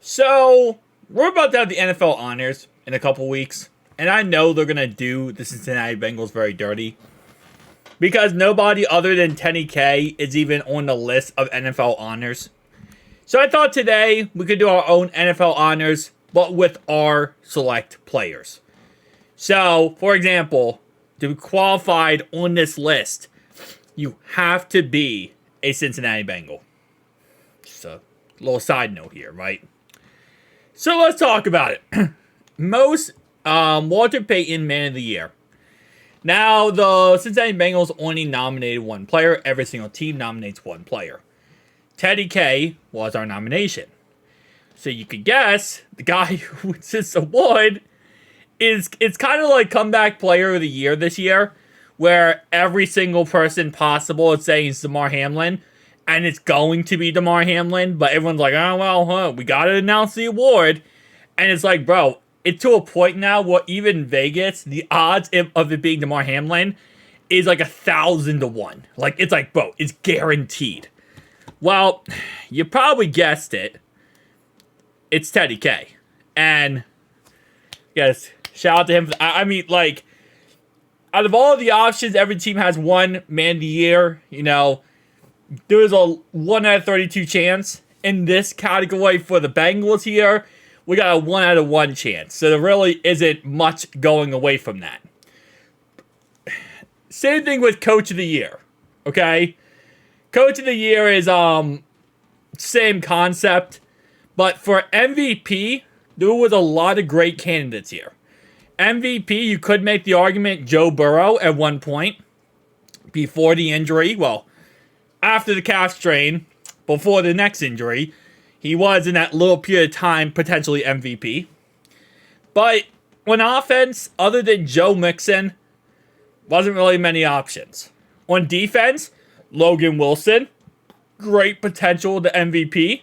So, we're about to have the NFL honors in a couple weeks, and I know they're going to do the Cincinnati Bengals very dirty because nobody other than Teddy K is even on the list of NFL honors. So, I thought today we could do our own NFL honors, but with our select players. So, for example, to be qualified on this list, you have to be a Cincinnati Bengal. Just a little side note here, right? So let's talk about it. Most Walter Payton Man of the Year. Now, the Cincinnati Bengals only nominated one player. Every single team nominates one player. Teddy K was our nomination. So you could guess the guy who wins this award it's kind of like comeback player of the year this year, where every single person possible is saying it's Damar Hamlin, and it's going to be Damar Hamlin, but everyone's like, oh, well, we got to announce the award. And it's like, bro, it's to a point now where even Vegas, the odds of it being Damar Hamlin is like 1,000 to 1. Like, it's like, bro, it's guaranteed. Well, you probably guessed it. It's Teddy K. And, yes, shout out to him. I mean, like, out of all of the options, every team has one man of the year, There's a 1 out of 32 chance. In this category for the Bengals here, we got a 1 out of 1 chance. So there really isn't much going away from that. Same thing with Coach of the Year. Okay? Coach of the Year is same concept. But for MVP, there was a lot of great candidates here. MVP, you could make the argument Joe Burrow at one point. Before the injury. Well, after the calf strain, before the next injury, he was in that little period of time potentially MVP. But on offense, other than Joe Mixon, wasn't really many options. On defense, Logan Wilson, great potential to MVP.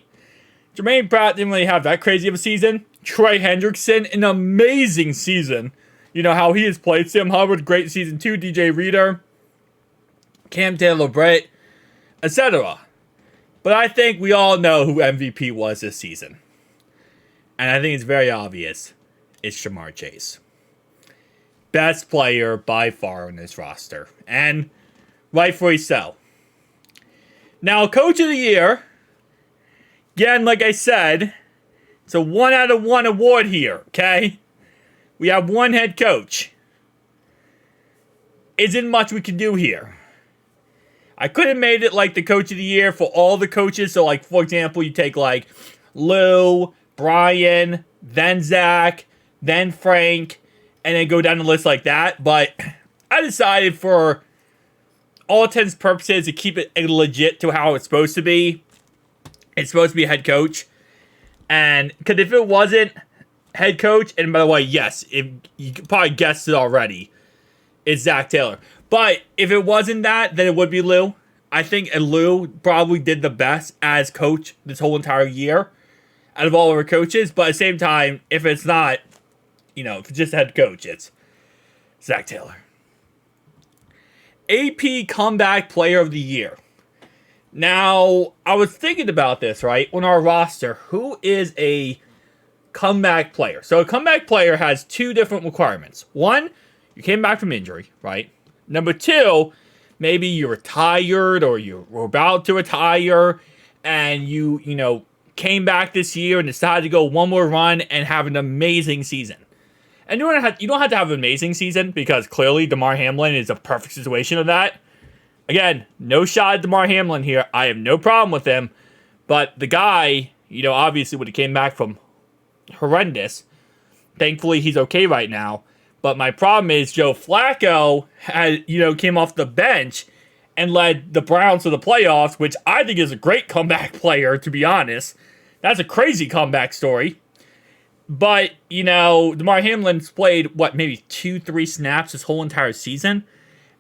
Jermaine Pratt didn't really have that crazy of a season. Trey Hendrickson, an amazing season. You know how he has played. Sam Hubbard, great season too. DJ Reader, Cam Taylor-Britt, etc. But I think we all know who MVP was this season. And I think it's very obvious. It's Jamar Chase. Best player by far on this roster. And rightfully so. Now, Coach of the Year. Again, like I said, it's a 1 out of 1 award here, okay? We have one head coach. Isn't much we can do here. I could have made it like the Coach of the Year for all the coaches. So, like, for example, you take, like, Lou, Brian, then Zach, then Frank, and then go down the list like that. But I decided for all intents and purposes to keep it legit to how it's supposed to be. It's supposed to be a head coach. And, because if it wasn't head coach, and by the way, yes, if you probably guessed it already, it's Zach Taylor. But if it wasn't that, then it would be Lou. I think Lou probably did the best as coach this whole entire year out of all of our coaches. But at the same time, if it's not, if it's just head coach, it's Zach Taylor. AP Comeback Player of the Year. Now, I was thinking about this, right? On our roster, who is a comeback player? So a comeback player has two different requirements. One, you came back from injury, right? Number two, maybe you retired or you were about to retire and you came back this year and decided to go one more run and have an amazing season. And you don't have to have an amazing season because clearly Damar Hamlin is a perfect situation of that. Again, no shot at Damar Hamlin here. I have no problem with him. But the guy, obviously when he came back from horrendous, thankfully he's okay right now. But my problem is Joe Flacco came off the bench and led the Browns to the playoffs, which I think is a great comeback player, to be honest. That's a crazy comeback story. But, Damar Hamlin's played, maybe 2-3 snaps this whole entire season.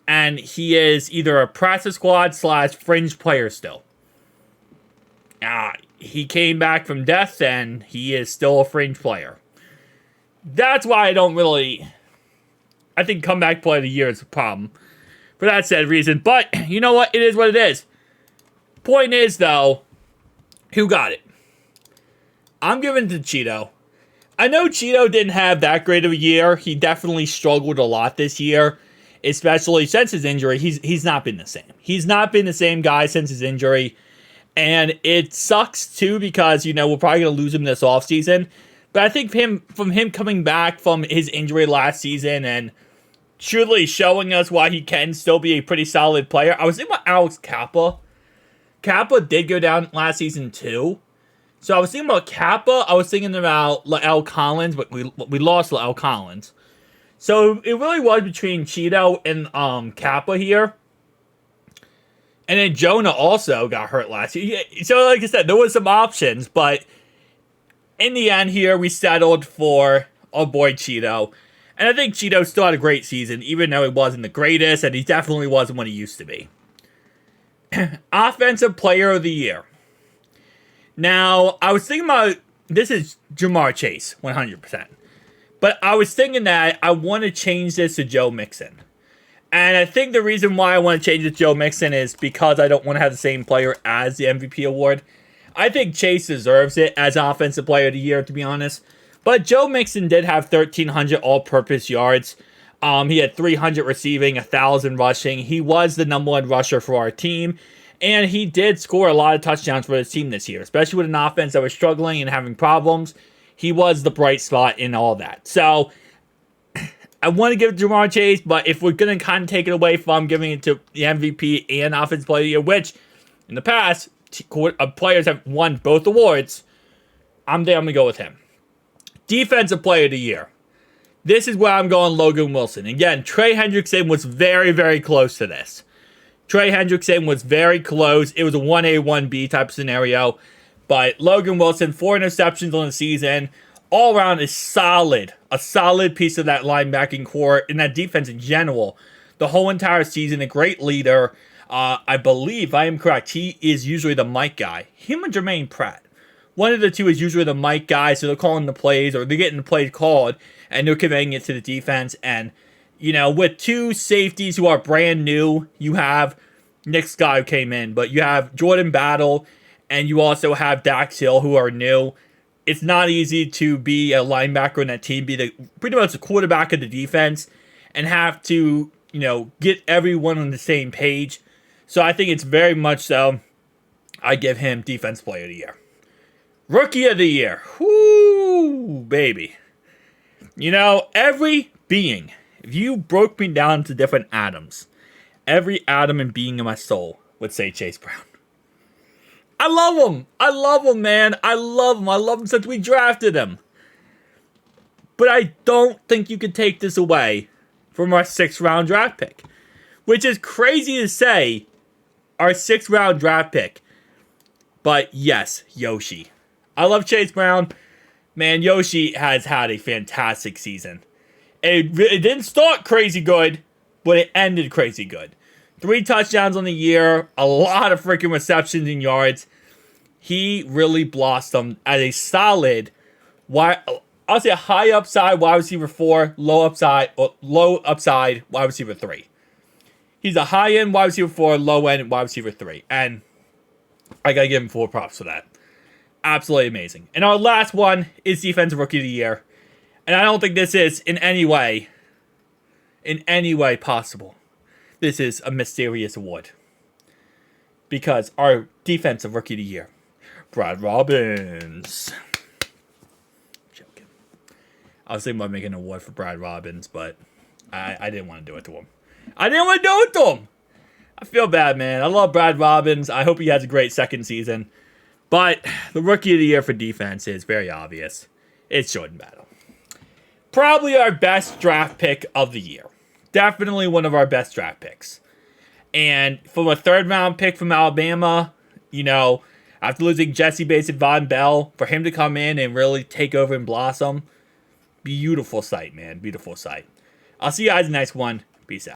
And he is either a practice squad / fringe player still. He came back from death and he is still a fringe player. That's why I think comeback player of the year is a problem. For that said reason. But, you know what? It is what it is. Point is, though, who got it? I'm giving it to Cheeto. I know Cheeto didn't have that great of a year. He definitely struggled a lot this year, especially since his injury. He's not been the same. He's not been the same guy since his injury. And it sucks, too, because, we're probably going to lose him this offseason. But I think from him coming back from his injury last season and truly showing us why he can still be a pretty solid player. I was thinking about Alex Kappa. Kappa did go down last season, too. So I was thinking about Kappa. I was thinking about La'el Collins, but we lost La'el Collins. So it really was between Cheeto and Kappa here. And then Jonah also got hurt last year. So like I said, there was some options, but in the end here, we settled for our boy Cheeto. And I think Cheeto still had a great season, even though he wasn't the greatest, and he definitely wasn't what he used to be. Offensive Player of the Year. Now, I was thinking about, this is Jamar Chase, 100%. But I was thinking that I want to change this to Joe Mixon. And I think the reason why I want to change it to Joe Mixon is because I don't want to have the same player as the MVP award. I think Chase deserves it as Offensive Player of the Year, to be honest. But Joe Mixon did have 1,300 all-purpose yards. He had 300 receiving, 1,000 rushing. He was the number one rusher for our team. And he did score a lot of touchdowns for his team this year, especially with an offense that was struggling and having problems. He was the bright spot in all that. So I want to give it to Jamar Chase, but if we're going to kind of take it away from giving it to the MVP and Offensive Player of the Year, which in the past, players have won both awards, I'm going to go with him. Defensive Player of the Year. This is where I'm going Logan Wilson. Again, Trey Hendrickson was very, very close to this. Trey Hendrickson was very close. It was a 1A, 1B type of scenario. But Logan Wilson, 4 interceptions on the season. All around is solid. A solid piece of that linebacking core and that defense in general. The whole entire season, a great leader. I believe, if I am correct, he is usually the mic guy. Him and Jermaine Pratt. One of the two is usually the mic guy, so they're calling the plays, or they're getting the plays called, and they're conveying it to the defense. And, with two safeties who are brand new, you have Nick Scott who came in, but you have Jordan Battle, and you also have Dax Hill who are new. It's not easy to be a linebacker in that team, be pretty much the quarterback of the defense, and have to, get everyone on the same page. So I think it's very much so. I give him Defensive Player of the Year. Rookie of the Year. Whoo, baby. Every being, if you broke me down into different atoms, every atom and being in my soul would say Chase Brown. I love him. I love him, man. I love him. I love him since we drafted him. But I don't think you could take this away from our 6th round draft pick. Which is crazy to say, our 6th round draft pick. But yes, Yoshi. I love Chase Brown. Man, Yoshi has had a fantastic season. It didn't start crazy good, but it ended crazy good. 3 touchdowns on the year, a lot of freaking receptions and yards. He really blossomed as a solid, I'll say a high upside wide receiver 4, low upside wide receiver 3. He's a high end wide receiver 4, low end wide receiver 3, and I gotta give him 4 props for that. Absolutely amazing. And our last one is Defensive Rookie of the Year, and I don't think this is in any way possible. This is a mysterious award. Because our Defensive Rookie of the Year, Brad Robbins. Joking. I was thinking about making an award for Brad Robbins, but I didn't want to do it to him. I feel bad, man. I love Brad Robbins. I hope he has a great second season. But the Rookie of the Year for defense is very obvious. It's Jordan Battle. Probably our best draft pick of the year. Definitely one of our best draft picks. And from a 3rd round pick from Alabama, after losing Jesse Bates and Von Bell, for him to come in and really take over and blossom, beautiful sight, man. Beautiful sight. I'll see you guys in the next one. Peace out.